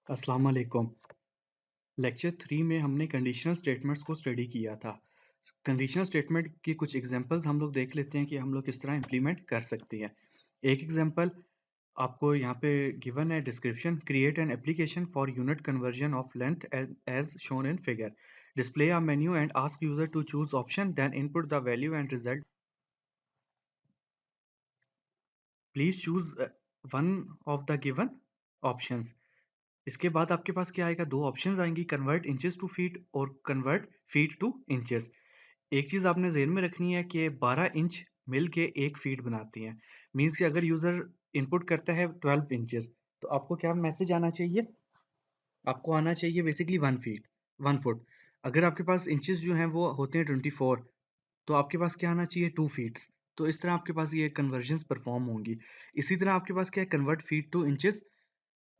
अस्सलाम वालेकुम। लेक्चर 3 में हमने कंडीशनल स्टेटमेंट्स को स्टडी किया था। कंडीशनल स्टेटमेंट की कुछ एग्जांपल्स हम लोग देख लेते हैं कि हम लोग किस तरह इंप्लीमेंट कर सकते हैं। एक एग्जांपल आपको यहाँ पे गिवन है, description create an application for unit conversion of length as shown in figure, display a menu and ask user to choose option, then input the value and result, please choose one of the given options. इसके बाद आपके पास क्या आएगा, दो options आएंगी, convert inches to feet और convert feet to inches. एक चीज़ आपने ज़हन में रखनी है कि 12 इंच मिल के एक फीट बनाती हैं। मीन्स कि अगर यूज़र इनपुट करता है 12 इंचेस, तो आपको क्या मैसेज आना चाहिए, आपको आना चाहिए बेसिकली 1 फीट 1 फुट। अगर आपके पास इंचेस जो हैं वो होते हैं 24, तो आपके पास क्या आना चाहिए, 2 फीट्स। तो इस तरह आपके पास ये कन्वर्जन्स परफॉर्म होंगी। इसी तरह आपके पास क्या है, कन्वर्ट फीट टू इंचेस।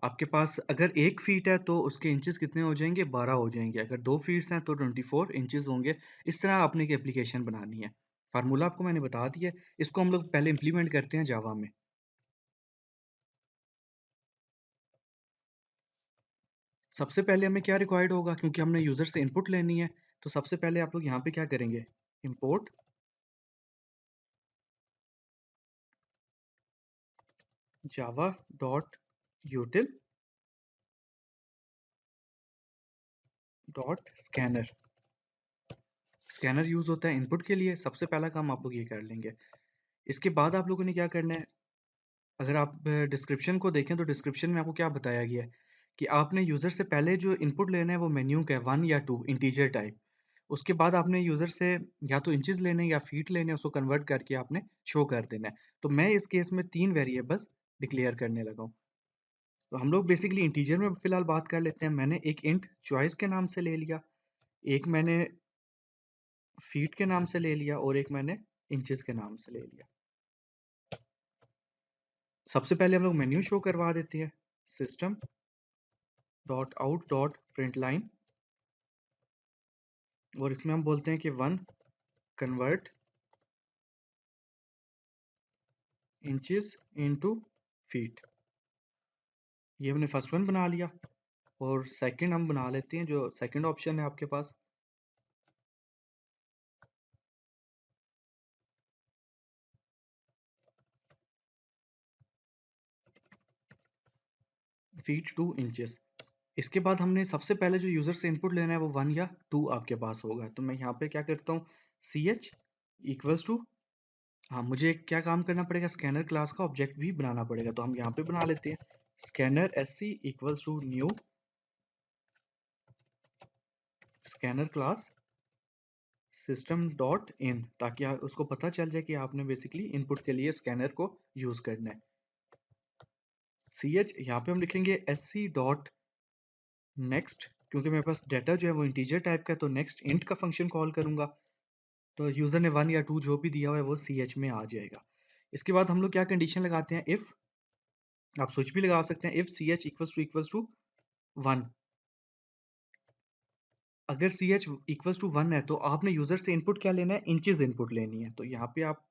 आपके पास अगर 1 फीट है तो उसके इंचेस कितने हो जाएंगे, 12 हो जाएंगे। अगर 2 फीट्स हैं तो 24 इंचेस होंगे। इस तरह आपने एक एप्लीकेशन बनानी है। फार्मूला आपको मैंने बता दिया है, इसको हम लोग पहले इंप्लीमेंट करते हैं जावा में। सबसे पहले हमें क्या रिक्वायर्ड होगा, क्योंकि हमने यूजर से इनपुट लेनी है, तो सबसे पहले आप लोग यहाँ पे क्या करेंगे, import Java dot यूटिल dot scanner. Scanner use होता है इनपुट के लिए। सबसे पहला काम आप लोग ये कर लेंगे। इसके बाद आप लोगों ने क्या करना है, अगर आप डिस्क्रिप्शन को देखें तो डिस्क्रिप्शन में आपको क्या बताया गया है कि आपने यूज़र से पहले जो इनपुट लेना है वो मेन्यू का है, 1 या 2 इंटीजर टाइप। उसके बाद आपने यूज़र से या तो इंचेस लेने हैं या फीट लेने हैं, उसको कन्वर्ट करके आपने शो कर देना है। तो मैं इस केस में 3 वेरिएबल्स डिक्लेयर करने लगा हूँ। तो हम लोग बेसिकली इंटीजर में फिलहाल बात कर लेते हैं। मैंने एक इंट चॉइस के नाम से ले लिया, एक मैंने फीट के नाम से ले लिया और एक मैंने इंचेस के नाम से ले लिया। सबसे पहले हम लोग मेन्यू शो करवा देते हैं, system dot out dot print line, और इसमें हम बोलते हैं कि 1 कन्वर्ट इंचेस इनटू फीट। ये हमने फर्स्ट वन बना लिया। और सेकंड हम बना लेते हैं, जो सेकंड ऑप्शन है आपके पास, फीट टू इंचेस। इसके बाद हमने सबसे पहले जो यूज़र से इनपुट लेना है वो 1 या 2 आपके पास होगा। तो मैं यहाँ पे क्या करता हूँ, सी एच इक्वल्स टू, हाँ मुझे क्या काम करना पड़ेगा, स्कैनर क्लास का ऑब्जेक्ट भी बनाना पड़ेगा। तो हम यहाँ पे बना लेते हैं, scanner S C equals to new scanner class system dot in, ताकि उसको पता चल जाए कि आपने बेसिकली इनपुट के लिए स्कैनर को यूज़ करना है। सी एच यहाँ पे हम लिखेंगे एस सी डॉट नेक्स्ट, क्योंकि मेरे पास डाटा जो है वो इंटीजर टाइप का है, तो नेक्स्ट इंट का फंक्शन कॉल करूंगा। तो यूज़र ने 1 या 2 जो भी दिया हुआ है वो सी एच में आ जाएगा। इसके बाद हम लोग क्या कंडीशन लगाते हैं, इफ़, आप स्विच भी लगा सकते हैं, if C H equals to 1। अगर सी एच इक्वल्स टू 1 है तो आपने यूज़र से इनपुट क्या लेना है, इंचेस इनपुट लेनी है। तो यहाँ पे आप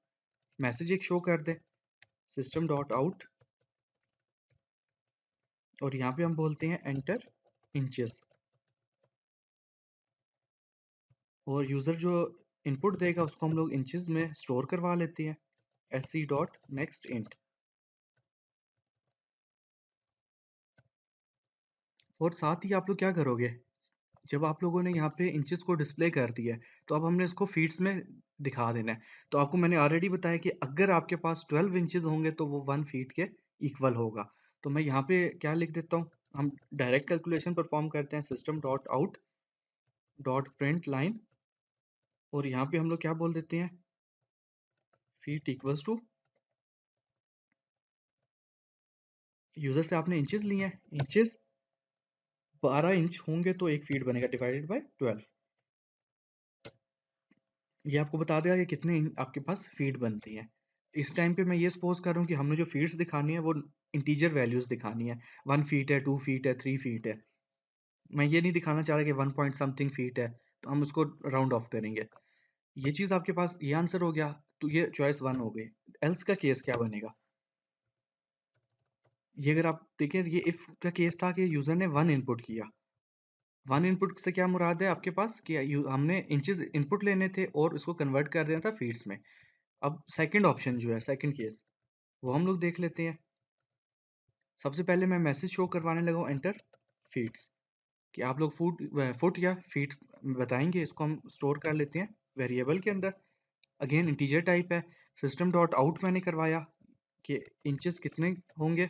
मैसेज एक शो कर दें, सिस्टम डॉट आउट, और यहाँ पे हम बोलते हैं एंटर इंचेस, और यूज़र जो इनपुट देगा उसको हम लोग इंचेस में स्टोर करवा लेते हैं, S C dot next int. और साथ ही आप लोग क्या करोगे, जब आप लोगों ने यहाँ पे इंचेस को डिस्प्ले कर दिया है, तो अब हमने इसको फीट्स में दिखा देना है। तो आपको मैंने ऑलरेडी बताया कि अगर आपके पास 12 इंचेस होंगे तो वो 1 फीट के इक्वल होगा। तो मैं यहाँ पे क्या लिख देता हूँ, हम डायरेक्ट कैलकुलेशन परफॉर्म करते हैं, system dot out dot print line, और यहाँ पे हम लोग क्या बोल देते हैं, फीट इक्वल्स टू, यूजर से आपने इंचेस लिए हैं, इंचेस 12 इंच होंगे तो 1 फीट बनेगा, डिवाइडेड बाय 12। ये आपको बता देगा कि कितने आपके पास फीट बनती हैं। इस टाइम पे मैं ये सपोज कर रहा हूँ कि हमने जो फीट्स दिखानी है वो इंटीजर वैल्यूज दिखानी है, 1 फीट है, 2 फीट है, 3 फीट है। मैं ये नहीं दिखाना चाह रहा कि 1 पॉइंट समथिंग फीट है, तो हम उसको राउंड ऑफ करेंगे। ये चीज़ आपके पास, ये आंसर हो गया, तो ये चॉइस 1 हो गई। एल्स का केस क्या बनेगा, ये अगर आप देखें, ये इफ का केस था कि यूजर ने 1 इनपुट किया। 1 इनपुट से क्या मुराद है आपके पास कि हमने इंचेस इनपुट लेने थे और इसको कन्वर्ट कर देना था फीट्स में। अब सेकंड ऑप्शन जो है, सेकंड केस, वो हम लोग देख लेते हैं। सबसे पहले मैं मैसेज शो करवाने लगा हूँ एंटर फीट्स, कि आप लोग फुट या फीट बताएंगे, इसको हम स्टोर कर लेते हैं वेरिएबल के अंदर। अगेन इंटीजर टाइप है। सिस्टम डॉट आउट मैंने करवाया कि इंचेस कितने होंगे।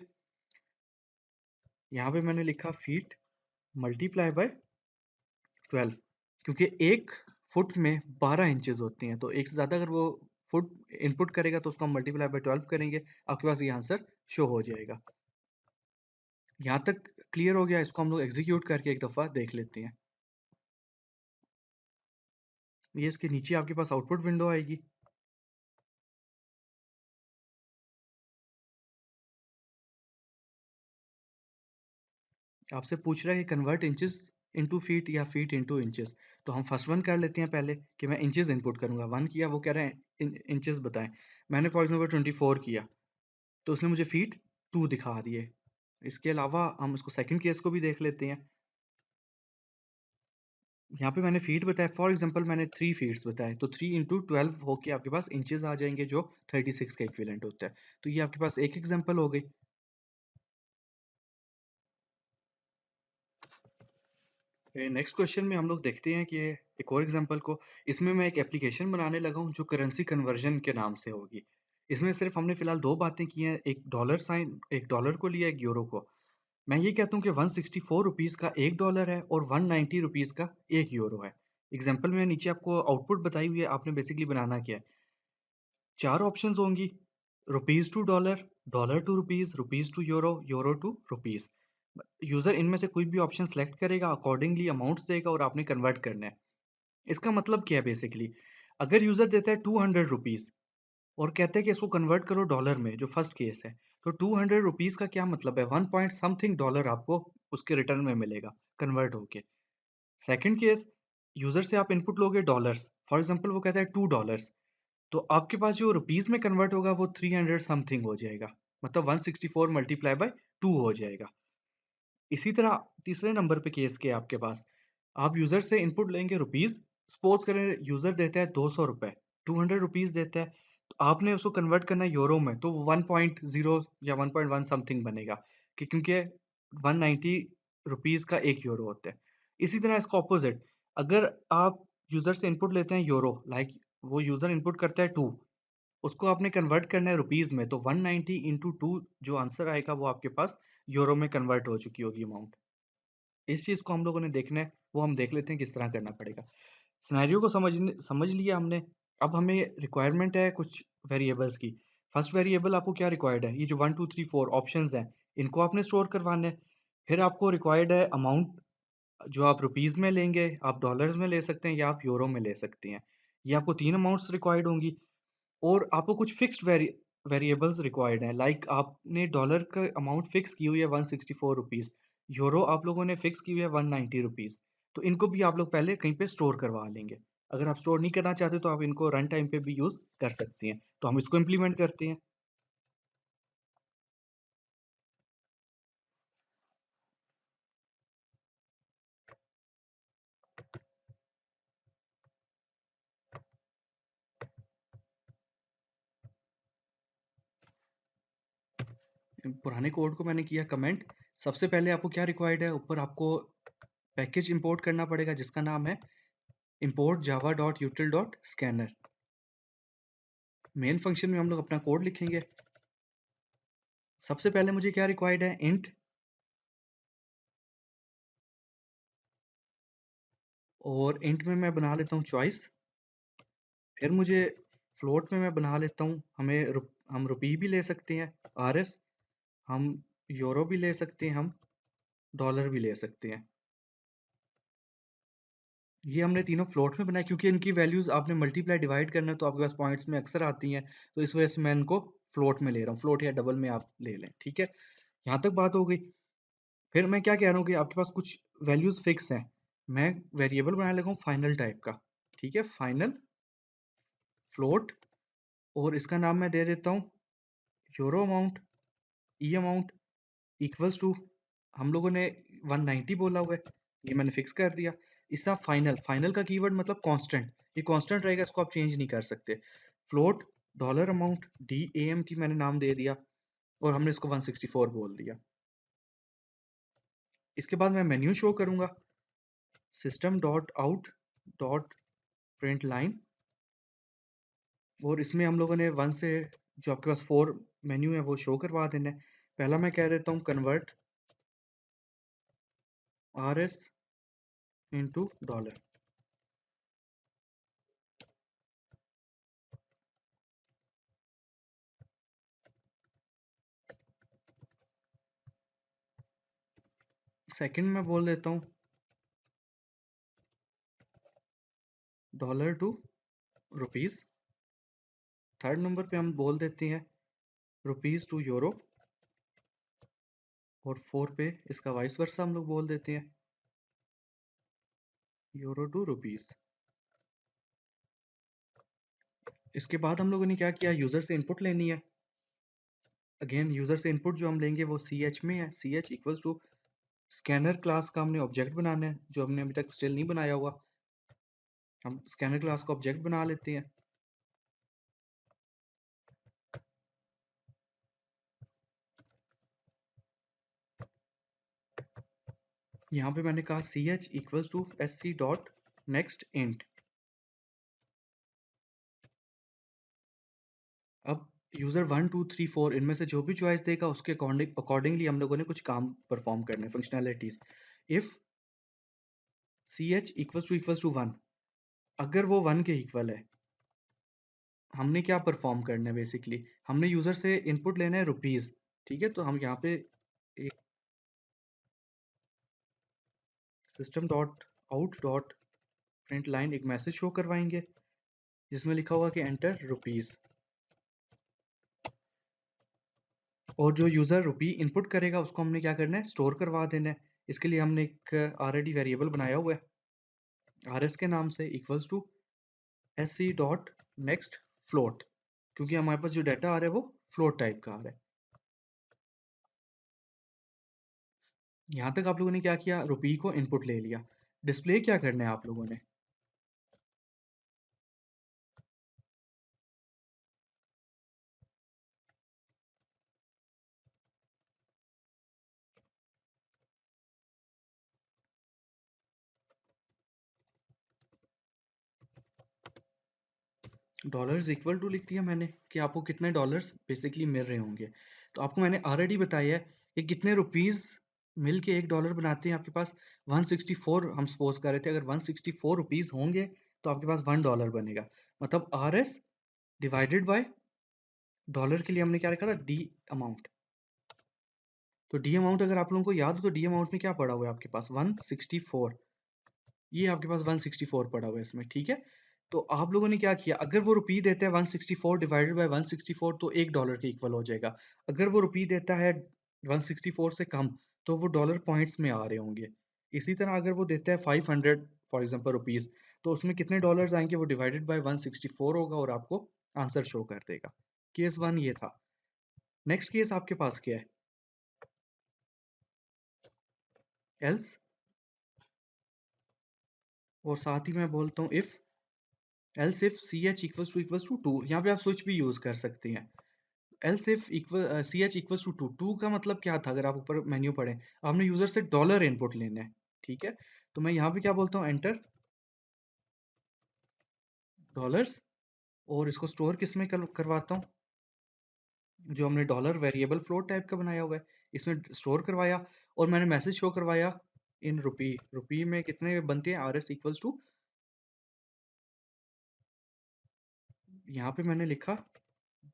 यहाँ पे मैंने लिखा फीट मल्टीप्लाई बाय 12, क्योंकि एक फुट में 12 इंचेस होती हैं, तो एक से ज़्यादा अगर वो फुट इनपुट करेगा तो उसको हम मल्टीप्लाई बाय 12 करेंगे, आपके पास ये आंसर शो हो जाएगा। यहाँ तक क्लियर हो गया? इसको हम लोग एग्जीक्यूट करके एक दफ़ा देख लेते हैं। ये इसके नीचे आपके पास आउटपुट विंडो आएगी। आपसे पूछ रहा है कि कन्वर्ट इंचेस इनटू फीट या फीट इनटू इंचेस। तो हम फर्स्ट वन कर लेते हैं पहले, कि मैं इंचेस इनपुट करूंगा। 1 किया, वो कह रहे हैं इंचेस बताएं। मैंने फॉर एग्जांपल 24 किया, तो उसने मुझे फीट 2 दिखा दिए। इसके अलावा हम इसको सेकंड केस को भी देख लेते हैं। यहाँ पे मैंने फीट बताया, फॉर एग्जांपल मैंने 3 फीट्स बताए, तो 3 इंटू 12 होके आपके पास इंचेस आ जाएंगे, जो 36 का इक्विवेलेंट होता है। तो ये आपके पास एक एग्जांपल हो गई। नेक्स्ट क्वेश्चन में हम लोग देखते हैं कि एक और एग्जांपल को। इसमें मैं एक एप्लीकेशन बनाने लगा हूँ जो करेंसी कन्वर्जन के नाम से होगी। इसमें सिर्फ हमने फिलहाल दो बातें की हैं, एक डॉलर साइन, एक डॉलर को लिया, एक यूरो को। मैं ये कहता हूँ कि 164 रुपीज़ का एक डॉलर है और 190 रुपीज़ का एक यूरो है। एग्जाम्पल में नीचे आपको आउटपुट बताई हुई है, आपने बेसिकली बनाना क्या है। 4 ऑप्शंस होंगी, rupees to dollar, dollar to rupees, rupees to euro, euro to rupees. User इनमें से कोई भी ऑप्शन सेलेक्ट करेगा, अकॉर्डिंगली अमाउंट्स देगा और आपने कन्वर्ट करना है। इसका मतलब क्या है बेसिकली, अगर यूज़र देता है 200 रुपीज़ और कहते हैं कि इसको कन्वर्ट करो डॉलर में, जो फर्स्ट केस है, तो 200 रुपीज़ का क्या मतलब है, 1 पॉइंट समथिंग डॉलर आपको उसके रिटर्न में मिलेगा कन्वर्ट होके। सेकंड केस, यूज़र से आप इनपुट लोगे डॉलर्स, फॉर एग्जांपल वो कहता है $2, तो आपके पास जो रुपीज़ में कन्वर्ट होगा वो 300 समथिंग हो जाएगा, मतलब 164 मल्टीप्लाई बाय 2 हो जाएगा। इसी तरह तीसरे नंबर पे केस के आपके पास, आप यूज़र से इनपुट लेंगे रुपीज़, सपोज करें यूज़र देता है 200 रुपये, 200 रुपीज़ देता है, तो आपने उसको कन्वर्ट करना है यूरो में, तो 1.0 या 1.1 समथिंग बनेगा, कि क्योंकि 190 रुपीज़ का एक यूरो होता है। इसी तरह इसका ऑपोजिट, अगर आप यूज़र से इनपुट लेते हैं यूरो, लाइक वो यूज़र इनपुट करता है 2, उसको आपने कन्वर्ट करना है रुपीज़ में, तो 190 इंटू 2 जो आंसर आएगा वो आपके पास यूरो में कन्वर्ट हो चुकी होगी अमाउंट। इस चीज़ को हम लोगों ने देखना है, वो हम देख लेते हैं किस तरह करना पड़ेगा। सिनेरियो को समझ लिया हमने। अब हमें रिक्वायरमेंट है कुछ वेरिएबल्स की। फर्स्ट वेरिएबल आपको क्या रिक्वायर्ड है, ये जो 1 2 3 4 ऑप्शंस हैं, इनको आपने स्टोर करवाना है। फिर आपको रिक्वायर्ड है अमाउंट, जो आप रुपीज़ में लेंगे, आप डॉलर्स में ले सकते हैं या आप यूरो में ले सकते हैं। ये आपको 3 अमाउंट्स रिक्वायर्ड होंगी। और आपको कुछ फिक्स्ड वेरिएबल्स रिक्वायर्ड हैं, लाइक आपने डॉलर का अमाउंट फिक्स की हुई है 164 रुपीज़, यूरो आप लोगों ने फिक्स की हुई है 190 रुपीज़। तो इनको भी आप लोग पहले कहीं पे स्टोर करवा लेंगे। अगर आप स्टोर नहीं करना चाहते तो आप इनको रन टाइम पे भी यूज़ कर सकते हैं। तो हम इसको इम्प्लीमेंट करते हैं। पुराने कोड को मैंने किया कमेंट। सबसे पहले आपको क्या रिक्वायर्ड है, ऊपर आपको पैकेज इंपोर्ट करना पड़ेगा जिसका नाम है import java.util.scanner। मेन फंक्शन में हम लोग अपना कोड लिखेंगे। सबसे पहले मुझे क्या रिक्वायर्ड है, इंट, और इंट में मैं बना लेता हूँ चॉइस। फिर मुझे फ्लोट में मैं बना लेता हूँ, हम रुपी भी ले सकते हैं RS, हम यूरो भी ले सकते हैं, हम डॉलर भी ले सकते हैं। ये हमने तीनों फ्लोट में बनाया क्योंकि इनकी वैल्यूज आपने मल्टीप्लाई डिवाइड करना है तो आपके पास पॉइंट्स में अक्सर आती हैं, तो इस वजह से मैं इनको फ्लोट में ले रहा हूँ। फ्लोट या डबल में आप ले लें, ठीक है। यहाँ तक बात हो गई। फिर मैं क्या कह रहा हूँ कि आपके पास कुछ वैल्यूज फिक्स हैं। मैं वेरिएबल बनाने लगा हूँ फाइनल टाइप का, ठीक है, फाइनल फ्लोट, और इसका नाम मैं दे देता हूँ euro amount, E amount, equals to, हम लोगों ने 190 बोला हुआ है, ये मैंने फिक्स कर दिया। इसका फाइनल, फाइनल का कीवर्ड मतलब कांस्टेंट, ये कांस्टेंट रहेगा, इसको आप चेंज नहीं कर सकते। फ्लोट डॉलर अमाउंट DAMT मैंने नाम दे दिया और हमने इसको 164 बोल दिया। इसके बाद मैं मेन्यू शो करूंगा, system dot out dot print line, और इसमें हम लोगों ने 1 से जो आपके पास 4 मेन्यू है वो शो करवा देना है। पहला मैं कह देता हूँ convert RS into dollar. Second मैं बोल देता हूँ dollar to rupees. Third number पे हम बोल देते हैं रुपीज़ टू यूरो, और 4 पे इसका वाइस वर्सा हम लोग बोल देते हैं यूरो टू रुपीज़। इसके बाद हम लोगों ने क्या किया, यूज़र से इनपुट लेनी है। अगेन यूज़र से इनपुट जो हम लेंगे वो CH में है, CH equals to scanner class का हमने ऑब्जेक्ट बनाना है, जो हमने अभी तक स्टिल नहीं बनाया हुआ। हम स्कैनर क्लास का ऑब्जेक्ट बना लेते हैं। यहाँ पे मैंने कहा CH equals to SC dot next int. अब यूज़र 1 2 3 4 इनमें से जो भी चॉइस देगा उसके अकॉर्डिंगली हम लोगों ने कुछ काम परफॉर्म करने, functionalities. If CH equals to 1, अगर वो 1 के इक्वल है, हमने क्या परफॉर्म करना है, बेसिकली हमने यूज़र से इनपुट लेना है रुपीज़। ठीक है, तो हम यहाँ पे एक system dot out dot print line एक मैसेज शो करवाएंगे जिसमें लिखा हुआ कि एंटर रुपीज़, और जो यूज़र रुपी इनपुट करेगा उसको हमने क्या करना है, स्टोर करवा देना है। इसके लिए हमने एक ऑलरेडी वेरिएबल बनाया हुआ है RS के नाम से, equals to SC dot next float, क्योंकि हमारे पास जो डाटा आ रहा है वो फ्लोट टाइप का आ रहा है। यहाँ तक आप लोगों ने क्या किया, रुपी को इनपुट ले लिया। डिस्प्ले क्या करना है आप लोगों ने, डॉलर्स इक्वल टू लिख दिया मैंने कि आपको कितने डॉलर्स बेसिकली मिल रहे होंगे। तो आपको मैंने ऑलरेडी बताया है कि कितने रुपीज़ मिल के $1 बनाते हैं। आपके पास 164 हम सपोज कर रहे थे, अगर 164 रुपीज़ होंगे तो आपके पास $1 बनेगा। मतलब RS डिवाइडेड बाय डॉलर के लिए हमने क्या रखा था, D अमाउंट। तो D अमाउंट अगर आप लोगों को याद हो तो D अमाउंट में क्या पड़ा हुआ है आपके पास, 164। ये आपके पास 164 पड़ा हुआ है इसमें, ठीक है। तो आप लोगों ने क्या किया, अगर वो रुपी देता है 164 डिवाइडेड बाय 164 तो $1 के इक्वल हो जाएगा। अगर वो रुपी देता है 164 से कम तो वो डॉलर पॉइंट्स में आ रहे होंगे। इसी तरह अगर वो देता है 500 फॉर एग्जांपल रुपीस, तो उसमें कितने डॉलर्स आएंगे, वो डिवाइडेड बाय 164 होगा और आपको आंसर शो कर देगा। केस 1 ये था। नेक्स्ट केस आपके पास क्या है, एल्स, और साथ ही मैं बोलता हूँ if, else if CH equals to 2, यहाँ पे आप स्विच भी यूज कर सकते हैं। Else if equal CH equals to 2, 2 का मतलब क्या था, अगर आप ऊपर मेन्यू पढ़ें, आपने यूजर से डॉलर इनपुट लेना है। ठीक है, तो मैं यहाँ पे क्या बोलता हूँ, एंटर डॉलर्स, और इसको स्टोर किस में करवाता हूँ, जो हमने डॉलर वेरिएबल फ्लोट टाइप का बनाया हुआ है इसमें स्टोर करवाया, और मैंने मैसेज शो करवाया इन रुपी, रुपी में कितने बनते हैं, RS इक्वल्स टू, यहाँ पे मैंने लिखा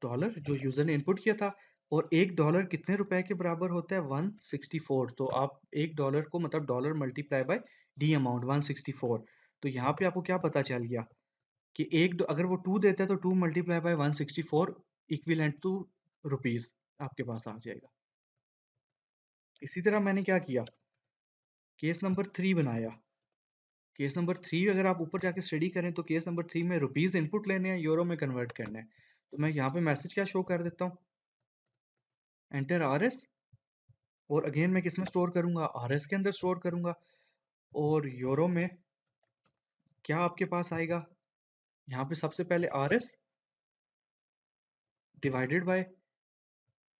डॉलर जो यूजर ने इनपुट किया था, और $1 कितने रुपए के बराबर होता है, 164। तो आप $1 को मतलब dollar multiply by D amount 164। तो यहाँ पे आपको क्या पता चल गया कि अगर वो 2 देता है तो 2 multiply by 164 equivalent to rupees आपके पास आ जाएगा। इसी तरह मैंने क्या किया, केस नंबर 3 बनाया। केस नंबर 3 अगर आप ऊपर जाके स्टडी करें तो केस नंबर 3 में रुपीज इनपुट लेने हैं, यूरो में कन्वर्ट करना है। तो मैं यहाँ पे मैसेज क्या शो कर देता हूँ, एंटर RS, और अगेन मैं किस में स्टोर करूंगा, आरएस के अंदर स्टोर करूंगा। और यूरो में क्या आपके पास आएगा, यहाँ पे सबसे पहले आरएस डिवाइडेड बाय,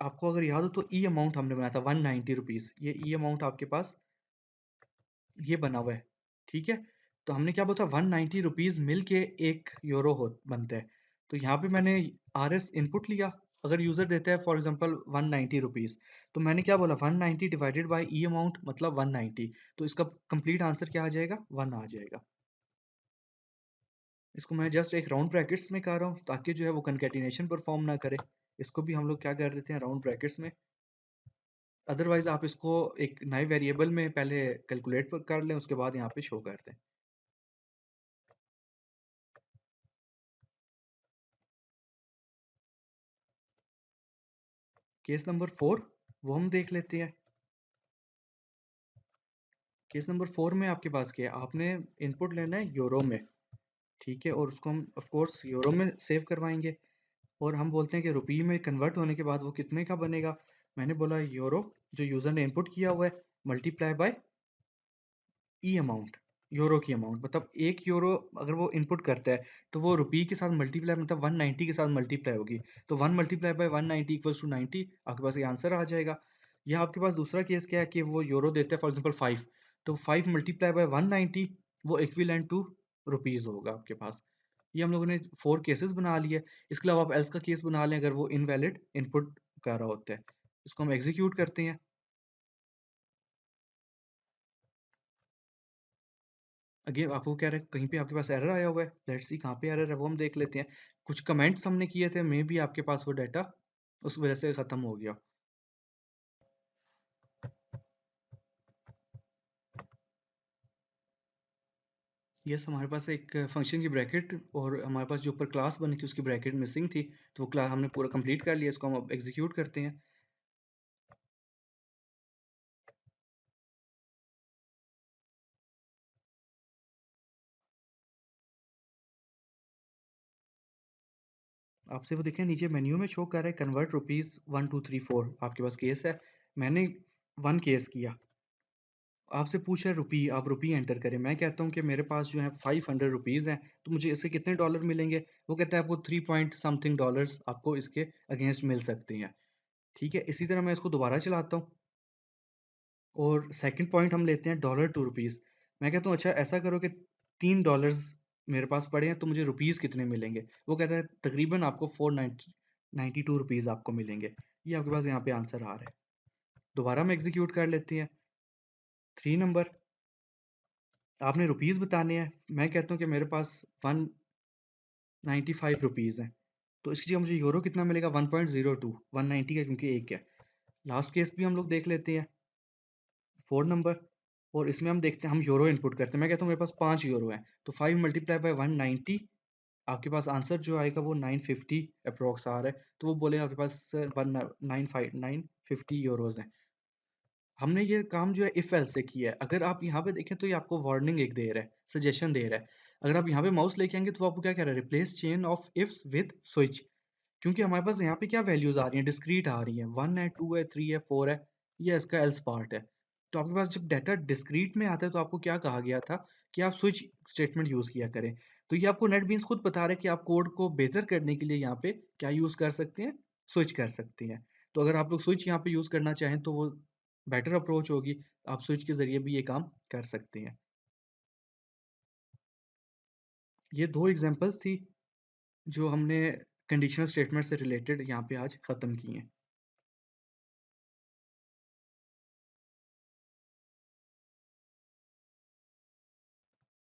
आपको अगर याद हो तो ई अमाउंट हमने बनाया था 190 रुपीज, ये ई अमाउंट आपके पास ये बना हुआ है, ठीक है। तो हमने क्या बोला था, 190 रुपीज मिल के एक यूरो हो बनता है। तो यहाँ पे मैंने आर एस इनपुट लिया, अगर यूजर देता है फॉर एग्जांपल 190 रुपीज, तो मैंने क्या बोला 190 डिवाइडेड बाय ई अमाउंट मतलब 190, तो इसका कंप्लीट आंसर क्या आ जाएगा, 1 आ जाएगा। इसको मैं जस्ट एक राउंड ब्रैकेट्स में कर रहा हूँ ताकि जो है वो कंकैटिनेशन परफॉर्म ना करे। इसको भी हम लोग क्या कर देते हैं राउंड ब्रैकेट्स में, अदरवाइज आप इसको एक नए वेरिएबल में पहले कैलकुलेट कर लें, उसके बाद यहाँ पे शो कर दें। केस नंबर 4 वो हम देख लेते हैं। केस नंबर 4 में आपके पास क्या है, आपने इनपुट लेना है यूरो में, ठीक है, और उसको हम ऑफ कोर्स यूरो में सेव करवाएंगे। और हम बोलते हैं कि रुपये में कन्वर्ट होने के बाद वो कितने का बनेगा। मैंने बोला यूरो जो यूज़र ने इनपुट किया हुआ है multiply by E amount, euro की अमाउंट, मतलब 1 यूरो अगर वो इनपुट करता है तो वो रुपये के साथ मल्टीप्लाई मतलब 190 के साथ मल्टीप्लाई होगी। तो 1 मल्टीप्लाई बाय 190 इक्वल्स टू 90, आपके पास ये आंसर आ जाएगा। या आपके पास दूसरा केस क्या है कि वो यूरो देता है फॉर एग्जांपल 5, तो 5 मल्टीप्लाई बाय 190 वो इक्विवेलेंट टू रुपीज़ होगा आपके पास। ये हम लोगों ने 4 केसेस बना लिए। इसके अलावा आप एल्स का केस बना लें अगर वो इनवैलिड इनपुट कर रहा होता है। इसको हम एग्जीक्यूट करते हैं। अगेन आपको कह रहे हैं कहीं पे आपके पास एरर आया हुआ है, लेट्स सी कहाँ पे एरर है वो हम देख लेते हैं। कुछ कमेंट्स हमने किए थे, मे बी आपके पास वो डाटा उस वजह से ख़त्म हो गया। यस, हमारे पास एक फंक्शन की ब्रैकेट और हमारे पास जो ऊपर क्लास बनी थी उसकी ब्रैकेट मिसिंग थी, तो वो क्लास हमने पूरा कंप्लीट कर लिया। इसको हम अब एग्जीक्यूट करते हैं। आपसे वो देखें नीचे मेन्यू में शो कर रहा है कन्वर्ट रुपीज़ 1234, आपके पास केस है। मैंने 1 केस किया, आपसे पूछ रहा है रुपी, आप रुपी एंटर करें। मैं कहता हूँ कि मेरे पास जो है 500 रुपीज़ हैं, तो मुझे इससे कितने डॉलर मिलेंगे। वो कहता है आपको 3 पॉइंट समथिंग डॉलर्स आपको इसके अगेंस्ट मिल सकते हैं, ठीक है। इसी तरह मैं इसको दोबारा चलाता हूँ और सेकंड पॉइंट हम लेते हैं $2। मैं कहता हूँ अच्छा ऐसा करो कि $3 मेरे पास पड़े हैं, तो मुझे रुपीज़ कितने मिलेंगे। वो कहता है तकरीबन आपको 492 रुपीज़ आपको मिलेंगे। ये आपके पास यहाँ पे आंसर आ रहा है। दोबारा हम एग्जीक्यूट कर लेते हैं। 3 नंबर आपने रुपीज़ बताने हैं। मैं कहता हूँ कि मेरे पास 195 रुपीज़ हैं, तो इसकी जगह मुझे यूरो कितना मिलेगा, 1.02, 190 का क्योंकि एक है। लास्ट केस भी हम लोग देख लेते हैं, 4 नंबर, और इसमें हम देखते हैं, हम यूरो इनपुट करते हैं। मैं कहता हूँ मेरे पास 5 यूरो हैं, तो 5 मल्टीप्लाई बाय 190, आपके पास आंसर जो आएगा वो 950 अप्रोक्स आ रहा है। तो वो बोलेगा आपके पास 950 यूरोज़ हैं। हमने ये काम जो है इफ एल्स से किया है। अगर आप यहाँ पे देखें तो ये आपको वार्निंग एक दे रहा है, सजेशन दे रहा है। अगर आप यहाँ पे माउस लेके आएंगे तो आपको क्या कह रहा है, replace chain of ifs with switch. क्योंकि हमारे पास यहाँ पे क्या वैल्यूज आ रही हैं, डिस्क्रीट आ रही हैं, 1 है, 2 है, 3 है, 4 है, ये इसका एल्स पार्ट है। तो आपके पास जब डाटा डिस्क्रीट में आता है तो आपको क्या कहा गया था कि आप स्विच स्टेटमेंट यूज किया करें। तो ये आपको नेटबीन्स खुद बता रहा है कि आप कोड को बेहतर करने के लिए यहाँ पे क्या यूज कर सकते हैं, स्विच कर सकते हैं। तो अगर आप लोग स्विच यहाँ पे यूज करना चाहें तो वो बेटर अप्रोच होगी, आप स्विच के ज़रिए भी ये काम कर सकते हैं। ये 2 एग्ज़ाम्पल्स थी जो हमने कंडीशनल स्टेटमेंट से रिलेटेड यहाँ पे आज ख़त्म की हैं।